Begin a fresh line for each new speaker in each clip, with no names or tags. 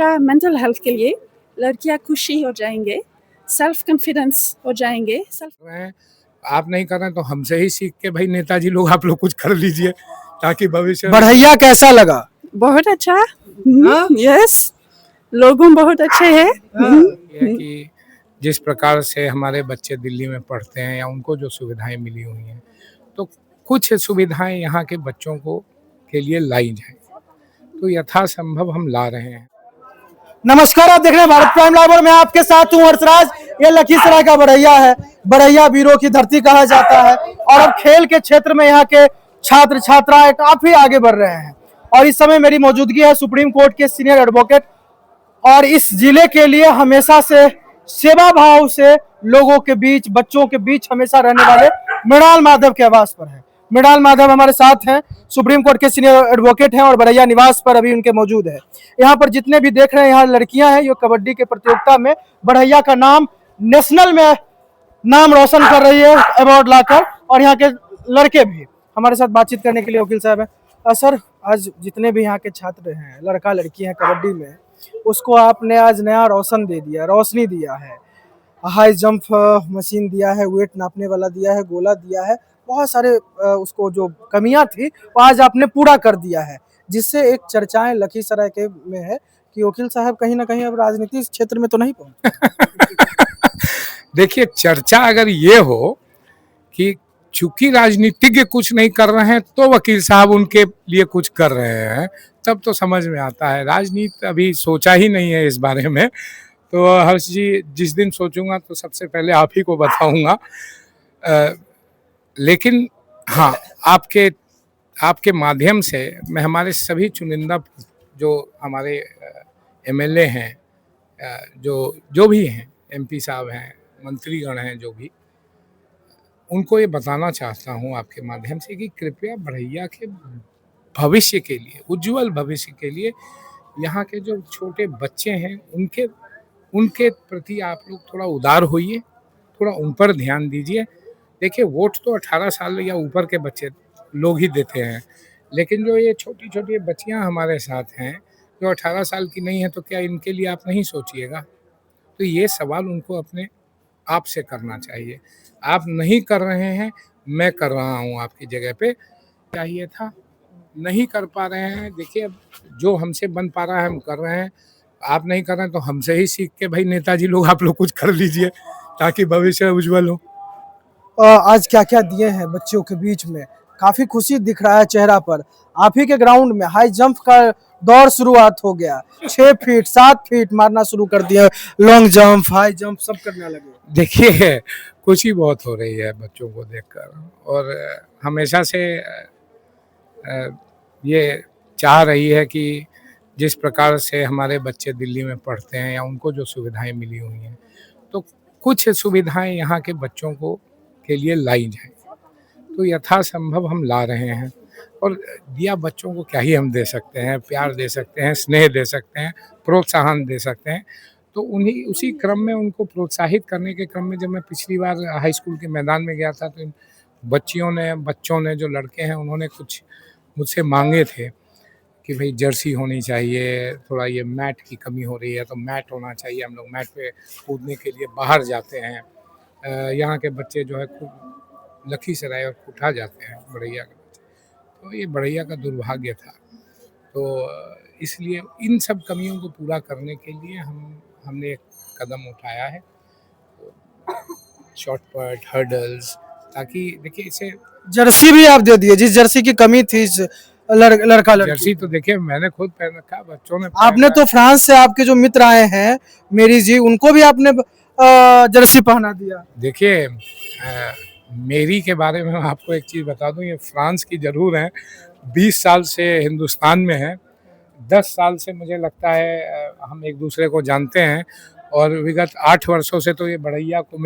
Mental health के लिए लड़कियां खुशी हो जाएंगे, सेल्फ कॉन्फिडेंस हो जाएंगे।
हैं, आप नहीं कर रहे हैं तो हमसे ही सीख के भाई नेताजी लोग आप लोग कुछ कर लीजिए ताकि भविष्य में।
बढ़ैया कैसा लगा?
बहुत अच्छा।
हाँ?
यस, लोगों बहुत अच्छे हैं।
ये है कि जिस प्रकार से हमारे बच्चे दिल्ली में पढ़ते हैं या उनको जो सुविधाएं मिली हुई हैं, तो कुछ सुविधाएं यहाँ के बच्चों को के लिए लाई जाए, तो यथासंभव हम ला रहे हैं।
नमस्कार, आप देख रहे हैं भारत प्राइम लाइव और मैं आपके साथ हूं हर्षराज। ये लखीसराय का बढ़ैया है। बढ़ैया वीरों की धरती कहा जाता है और अब खेल के क्षेत्र में यहाँ के छात्र छात्राएं काफी आगे बढ़ रहे हैं। और इस समय मेरी मौजूदगी है सुप्रीम कोर्ट के सीनियर एडवोकेट और इस जिले के लिए हमेशा से सेवा भाव से लोगों के बीच, बच्चों के बीच हमेशा रहने वाले मृणाल माधव के आवास पर है। मृणाल माधव हमारे साथ हैं, सुप्रीम कोर्ट के सीनियर एडवोकेट हैं और बढ़ैया निवास पर अभी उनके मौजूद है। यहाँ पर जितने भी देख रहे हैं यहाँ लड़कियां हैं, ये कबड्डी के प्रतियोगिता में बढ़ैया का नाम नेशनल में नाम रोशन कर रही है अवार्ड लाकर, और यहाँ के लड़के भी हमारे साथ बातचीत करने के लिए वकील साहब है। सर, आज जितने भी यहाँ के छात्र हैं, लड़का लड़की हैं कबड्डी में, उसको आपने आज नया रोशनी दिया है। हाई जंप मशीन दिया है, वेट नापने वाला दिया है, गोला दिया है, बहुत सारे उसको जो कमियां थी वो आज आपने पूरा कर दिया है, जिससे एक चर्चाएं लखीसराय के में है कि वकील साहब कहीं ना कहीं अब राजनीति क्षेत्र में तो नहीं पहुंचे।
देखिए, चर्चा अगर ये हो कि चूंकि राजनीतिज्ञ कुछ नहीं कर रहे हैं तो वकील साहब उनके लिए कुछ कर रहे हैं, तब तो समझ में आता है। राजनीति अभी सोचा ही नहीं है इस बारे में, तो हर्ष जी जिस दिन सोचूंगा तो सबसे पहले आप ही को बताऊंगा। लेकिन हाँ, आपके आपके माध्यम से मैं हमारे सभी चुनिंदा जो हमारे एमएलए हैं, जो जो भी हैं, एमपी साहब हैं, मंत्रीगण हैं, जो भी, उनको ये बताना चाहता हूँ आपके माध्यम से कि कृपया बढ़ैया के भविष्य के लिए, उज्जवल भविष्य के लिए, यहाँ के जो छोटे बच्चे हैं उनके उनके प्रति आप लोग थोड़ा उदार होइए, थोड़ा उन पर ध्यान दीजिए। देखिए, वोट तो 18 साल या ऊपर के बच्चे लोग ही देते हैं, लेकिन जो ये छोटी छोटी बच्चियाँ हमारे साथ हैं जो 18 साल की नहीं है, तो क्या इनके लिए आप नहीं सोचिएगा? तो ये सवाल उनको अपने आप से करना चाहिए। आप नहीं कर रहे हैं, मैं कर रहा हूँ आपकी जगह पे। चाहिए था, नहीं कर पा रहे हैं। देखिए, अब जो हमसे बन पा रहा है हम कर रहे हैं। आप नहीं कर रहे हैं तो हमसे ही सीख के भाई नेताजी लोग आप लोग कुछ कर लीजिए ताकि भविष्य उज्जवल हो।
आज क्या क्या दिए हैं बच्चों के बीच में, काफी खुशी दिख रहा है चेहरा पर। आप ही के ग्राउंड में हाई जंप का दौर शुरुआत हो गया, 6 फीट 7 फीट मारना शुरू कर दिया, लॉन्ग जंप हाई जंप सब करने लगे।
देखिए, खुशी बहुत हो रही है बच्चों को देखकर, और हमेशा से ये चाह रही है कि जिस प्रकार से हमारे बच्चे दिल्ली में पढ़ते हैं या उनको जो सुविधाएं मिली हुई हैं, तो कुछ सुविधाएं यहाँ के बच्चों को के लिए लाई जाएं, तो यथासंभव हम ला रहे हैं। और दिया बच्चों को क्या ही हम दे सकते हैं, प्यार दे सकते हैं, स्नेह दे सकते हैं, प्रोत्साहन दे सकते हैं। तो उन्हीं उसी क्रम में उनको प्रोत्साहित करने के क्रम में जब मैं पिछली बार हाई स्कूल के मैदान में गया था, तो इन बच्चों ने जो लड़के हैं उन्होंने कुछ मुझसे मांगे थे कि भाई जर्सी होनी चाहिए, थोड़ा ये मैट की कमी हो रही है तो मैट होना चाहिए, हम लोग मैट पे कूदने के लिए बाहर जाते हैं। यहाँ के बच्चे जो है खूब लखीसराय और उठा जाते हैं बढ़ैया के बच्चे, तो ये बढ़ैया का दुर्भाग्य था। तो इसलिए इन सब कमियों को पूरा करने के लिए हमने एक कदम उठाया है, शॉर्ट पुट, हर्डल्स, ताकि देखिए इसे
जर्सी भी आप दे दिए, जिस जर्सी की कमी थी लड़का लड़की।
जर्सी तो देखिए मैंने खुद पहन रखा, बच्चों ने
आपने तो फ्रांस से आपके जो मित्र आए हैं मेरी जी, उनको भी आपने जर्सी पहना दिया।
देखिए, मेरी के बारे में आपको एक चीज़ बता दूं, ये फ्रांस की ज़रूर है, 20 साल से हिंदुस्तान में है, 10 साल से मुझे लगता है हम एक दूसरे को जानते हैं, और विगत 8 वर्षों से तो ये बढ़ैया को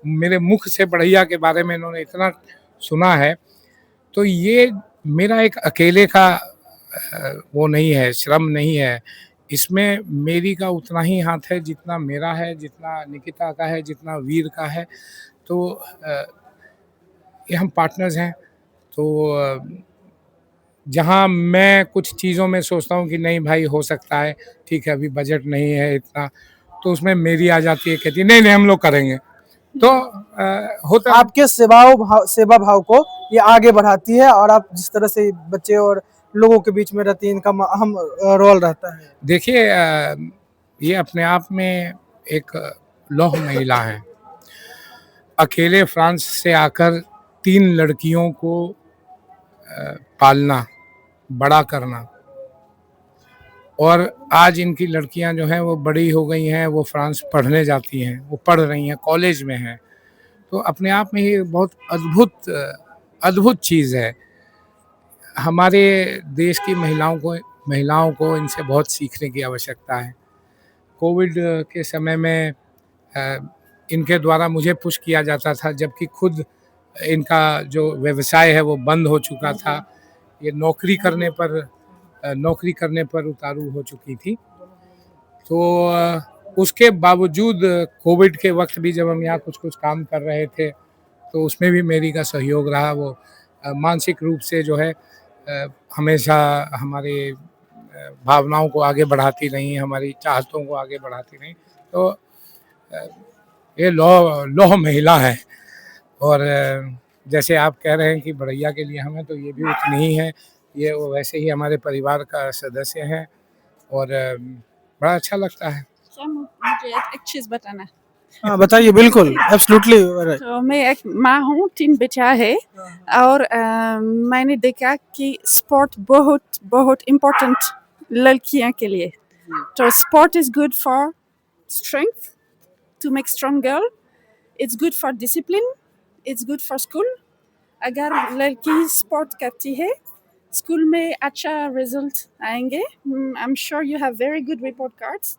मेरे मुख से बढ़ैया के बारे में इन्होंने इतना सुना है। तो ये मेरा एक अकेले का वो नहीं है, श्रम नहीं है, इसमें मेरी का उतना ही हाथ है जितना मेरा है, जितना निकिता का है, जितना वीर का है। तो ये हम पार्टनर्स हैं, तो जहाँ मैं कुछ चीज़ों में सोचता हूँ कि नहीं भाई हो सकता है, ठीक है अभी बजट नहीं है इतना, तो उसमें मेरी आ जाती है, कहती है नहीं नहीं हम लोग करेंगे। तो होता है।
आपके सेवा भाव को ये आगे बढ़ाती है, और आप जिस तरह से बच्चे और लोगों के बीच में रहती है, इनका अहम रोल रहता है।
देखिए ये अपने आप में एक लौह महिला है। अकेले फ्रांस से आकर 3 लड़कियों को पालना, बड़ा करना, और आज इनकी लड़कियां जो हैं वो बड़ी हो गई हैं, वो फ्रांस पढ़ने जाती हैं, वो पढ़ रही हैं, कॉलेज में हैं। तो अपने आप में ये बहुत अद्भुत चीज़ है। हमारे देश की महिलाओं को इनसे बहुत सीखने की आवश्यकता है। कोविड के समय में इनके द्वारा मुझे पुश किया जाता था, जबकि खुद इनका जो व्यवसाय है वो बंद हो चुका था। ये नौकरी करने पर उतारू हो चुकी थी। तो उसके बावजूद कोविड के वक्त भी जब हम यहाँ कुछ काम कर रहे थे, तो उसमें भी मेरी का सहयोग रहा। वो मानसिक रूप से जो है हमेशा हमारे भावनाओं को आगे बढ़ाती रही, हमारी चाहतों को आगे बढ़ाती रही। तो ये लौह महिला है। और जैसे आप कह रहे हैं कि बढ़ैया के लिए हमें, तो ये भी उतनी ही है। ये वो वैसे ही हमारे परिवार का सदस्य है, और बड़ा अच्छा लगता है।
क्या मुझे एक चीज़ बताना।
हाँ बताइए, बिल्कुल एब्सोल्युटली।
तो मैं एक माँ हूँ, 3 बच्चा है, और मैंने देखा कि स्पोर्ट बहुत बहुत इम्पोर्टेंट लड़कियों के लिए। तो sport is good for strength, to make strong girl, it's good for discipline, it's good for school. अगर लड़की स्पोर्ट करती है, स्कूल में अच्छा रिजल्ट आएंगे। I am sure you have very good report cards.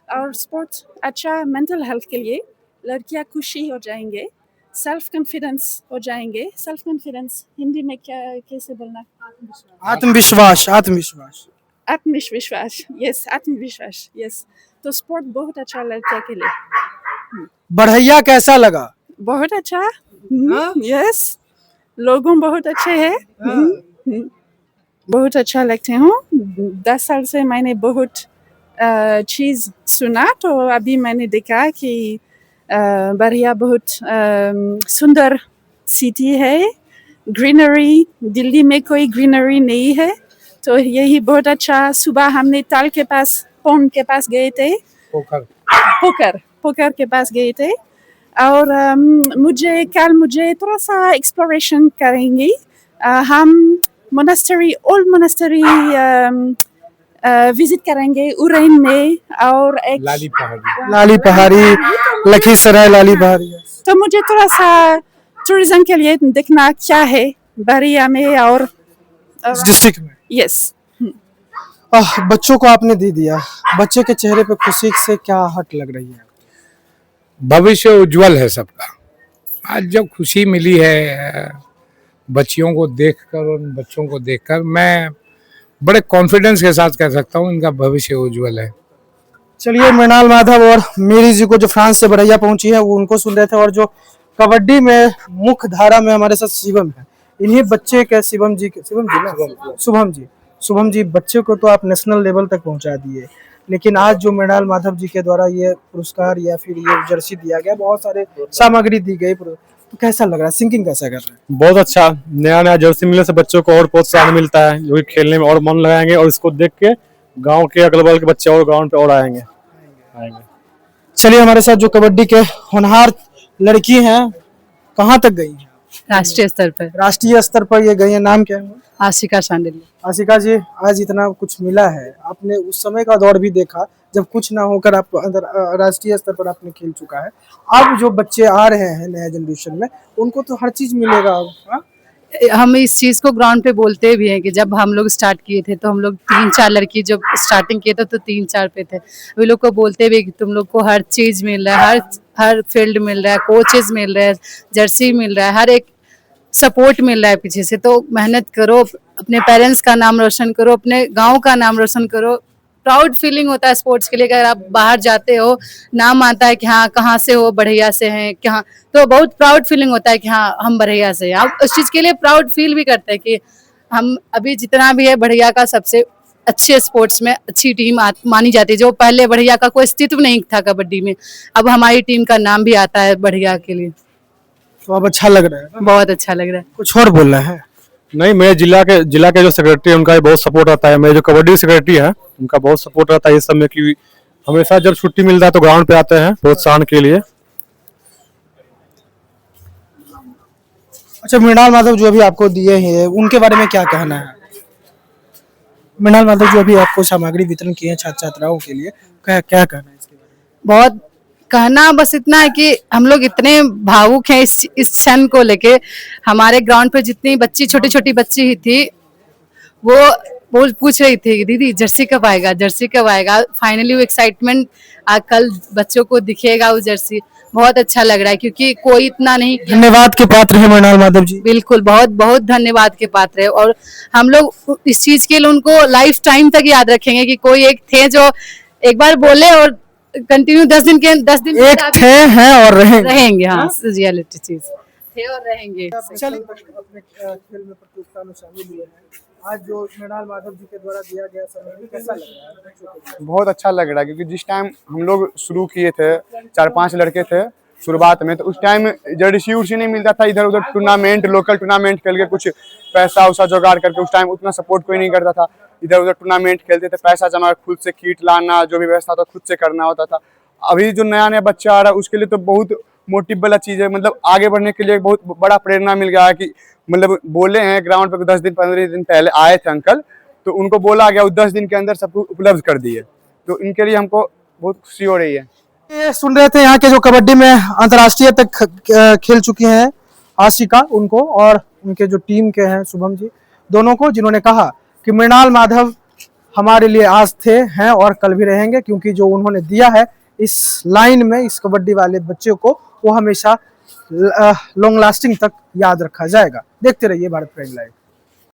और स्पोर्ट अच्छा मेंटल हेल्थ के लिए, लड़कियां खुशी हो जाएंगे, सेल्फ कॉन्फिडेंस हो जाएंगे। सेल्फ कॉन्फिडेंस हिंदी में क्या कैसे बोलना?
आत्मविश्वास, आत्मविश्वास।
आत्मविश्वास, यस, आत्मविश्वास, यस। तो स्पोर्ट बहुत अच्छा लड़कियों के लिए।
बढ़ैया कैसा लगा?
बहुत अच्छा, यस। लोगों बहुत अच्छे हैं, बहुत अच्छा लगते हूँ। 10 साल से मैंने बहुत चीज़ सुना, तो अभी मैंने देखा कि बढ़िया बहुत सुंदर सिटी है, ग्रीनरी। दिल्ली में कोई ग्रीनरी नहीं है, तो यही बहुत अच्छा। सुबह हमने ताल के पास, पोंड के पास गए थे, पोकर के पास गए थे। और मुझे थोड़ा सा एक्सप्लोरेशन करेंगे। हम मोनास्टरी, ओल्ड मोनास्टरी विजिट करेंगे उरैन में, और एक
लाली पहाड़ी, लखीसराय लाली पहाड़ी।
तो मुझे थोड़ा सा टूरिज्म के लिए देखना क्या है बरिया में और
डिस्ट्रिक्ट में।
यस।
बच्चों को आपने दे दिया, बच्चे के चेहरे पे खुशी से क्या हट लग रही है?
भविष्य उज्जवल है सबका। आज जब खुशी मिली है बच्चियों को देखकर, उन बच्चों को देखकर, मैं बड़े कॉन्फिडेंस के साथ कह सकता हूँ इनका भविष्य उज्जवल है।
चलिए, मृणाल माधव और मेरी जी को जो फ्रांस से बढ़ैया पहुंची है वो उनको सुन रहे थे, और जो कबड्डी में मुख्य धारा में हमारे साथ शिवम है, इन्हीं बच्चे के शुभम जी बच्चे को तो आप नेशनल लेवल तक पहुंचा दिए, लेकिन आज जो मृणाल माधव जी के द्वारा ये पुरस्कार या फिर ये जर्सी दिया गया, बहुत सारे सामग्री दी गई, तो कैसा लग रहा है, सिंकिंग कैसा कर रहे हैं?
बहुत अच्छा। नया जर्सी मिलने से बच्चों को और प्रोत्साहन मिलता है, जो कि खेलने में और मन लगाएंगे, और इसको देख के गांव के अगल बगल के बच्चे और ग्राउंड पे और आएंगे।
चलिए, हमारे साथ जो कबड्डी के होनहार लड़की हैं, कहाँ तक गई हैं?
राष्ट्रीय स्तर पर।
राष्ट्रीय स्तर पर ये गई है। नाम क्या है?
आशिका शांडिल्य।
आशिका जी, आज इतना कुछ मिला है, आपने उस समय का दौर भी देखा जब कुछ ना होकर आप अंदर राष्ट्रीय स्तर पर आपने खेल चुका है। अब जो बच्चे आ रहे हैं नया जनरेशन में, उनको तो हर चीज मिलेगा।
हम इस चीज को ग्राउंड पे बोलते भी हैं कि जब हम लोग स्टार्ट किए थे तो हम लोग 3-4 लड़की जब स्टार्टिंग किए थे तो 3-4 पे थे। वे लोग को बोलते भी कि तुम लोग को हर चीज मिल रहा है, हर फील्ड मिल रहा है, कोचेस मिल रहे हैं, जर्सी मिल रहा है, हर एक सपोर्ट मिल रहा है पीछे से। तो मेहनत करो, अपने पेरेंट्स का नाम रोशन करो, अपने गाँव का नाम रोशन करो। प्राउड फीलिंग होता है स्पोर्ट्स के लिए। अगर आप बाहर जाते हो, नाम आता है कि हाँ कहाँ से हो, बढ़ैया से हैं क्या, तो बहुत प्राउड फीलिंग होता है कि हाँ हम बढ़ैया से हैं। आप उस चीज़ के लिए प्राउड फील भी करते हैं कि हम अभी जितना भी है बढ़िया का सबसे अच्छे स्पोर्ट्स में अच्छी टीम मानी जाती है। जो पहले बढ़िया का कोई अस्तित्व नहीं था कबड्डी में, अब हमारी टीम का नाम भी आता है बढ़िया के लिए।
तो अब अच्छा लग रहा है ना?
बहुत अच्छा लग रहा है।
कुछ और बोलना है?
नहीं, मेरे जिला के जो सेक्रेटरी है उनका भी बहुत सपोर्ट रहता है। मेरे जो कबड्डी सेक्रेटरी है उनका बहुत सपोर्ट रहता है इस सब में, कि हमेशा जब छुट्टी मिलता है तो ग्राउंड पे आते हैं प्रोत्साहन के लिए।
अच्छा, मृणाल माधव जो अभी आपको दिए हैं उनके बारे में क्या कहना है? मृणाल माधव जो अभी आपको सामग्री वितरण किए हैं छात्र छात्राओं के लिए, क्या क्या कहना है इसके बारे में?
बहुत कहना बस इतना है कि हम लोग इतने भावुक हैं इस क्षण को लेके। हमारे ग्राउंड पे जितनी बच्ची छोटी छोटी बच्ची ही थी वो पूछ रही थी कि दीदी जर्सी कब आएगा, जर्सी कब आएगा। फाइनली वो एक्साइटमेंट कल बच्चों को दिखेगा वो जर्सी। बहुत अच्छा लग रहा है क्योंकि कोई इतना नहीं।
धन्यवाद के पात्र हैं मृणाल माधव जी।
बिल्कुल, बहुत बहुत धन्यवाद के पात्र है। और हम लोग इस चीज के लिए उनको लाइफ टाइम तक याद रखेंगे कि कोई एक थे जो एक बार बोले और कंटिन्यू 10 दिन
एक थे हैं और
रहेंगे। हाँ, रियलिटी चीज थे और रहेंगे।
चलिए, अपने खेल में प्रतियोगिता में शामिल हुए हैं। आज जो मृणाल माधव जी के द्वारा दिया गया समय कैसा लग रहा है बच्चों को?
बहुत अच्छा लग रहा है क्योंकि जिस टाइम हम लोग शुरू किए थे 4-5 लड़के थे शुरुआत में, तो उस टाइम जर्सी उर्सी नहीं मिलता था। इधर उधर टूर्नामेंट, लोकल टूर्नामेंट खेल के कुछ पैसा उसा जुगाड़ करके, उस टाइम उतना सपोर्ट कोई नहीं करता था। इधर उधर टूर्नामेंट खेलते थे, पैसा जमा खुद से, किट लाना, जो भी व्यवस्था था खुद से करना होता था। अभी जो नया नया बच्चा आ रहा है उसके लिए तो बहुत मोटिव वाला चीज है। मतलब आगे बढ़ने के लिए बहुत बड़ा प्रेरणा मिल गया है कि मतलब बोले हैं ग्राउंड पे 10 दिन 15 दिन पहले आए थे अंकल, तो उनको बोला गया, वो 10 दिन के अंदर सब कुछ उपलब्ध कर दिए। तो इनके लिए हमको बहुत खुशी हो रही है।
ये सुन रहे थे यहाँ के जो कबड्डी में अंतर्राष्ट्रीय तक खेल चुकी हैं आशिका, उनको, और उनके जो टीम के हैं शुभम जी, दोनों को, जिन्होंने कहा कि मृणाल माधव हमारे लिए आज थे, हैं और कल भी रहेंगे, क्योंकि जो उन्होंने दिया है इस लाइन में, इस कबड्डी वाले बच्चों को, वो हमेशा लॉन्ग लास्टिंग तक याद रखा जाएगा। देखते रहिए भारत प्राइम लाइव।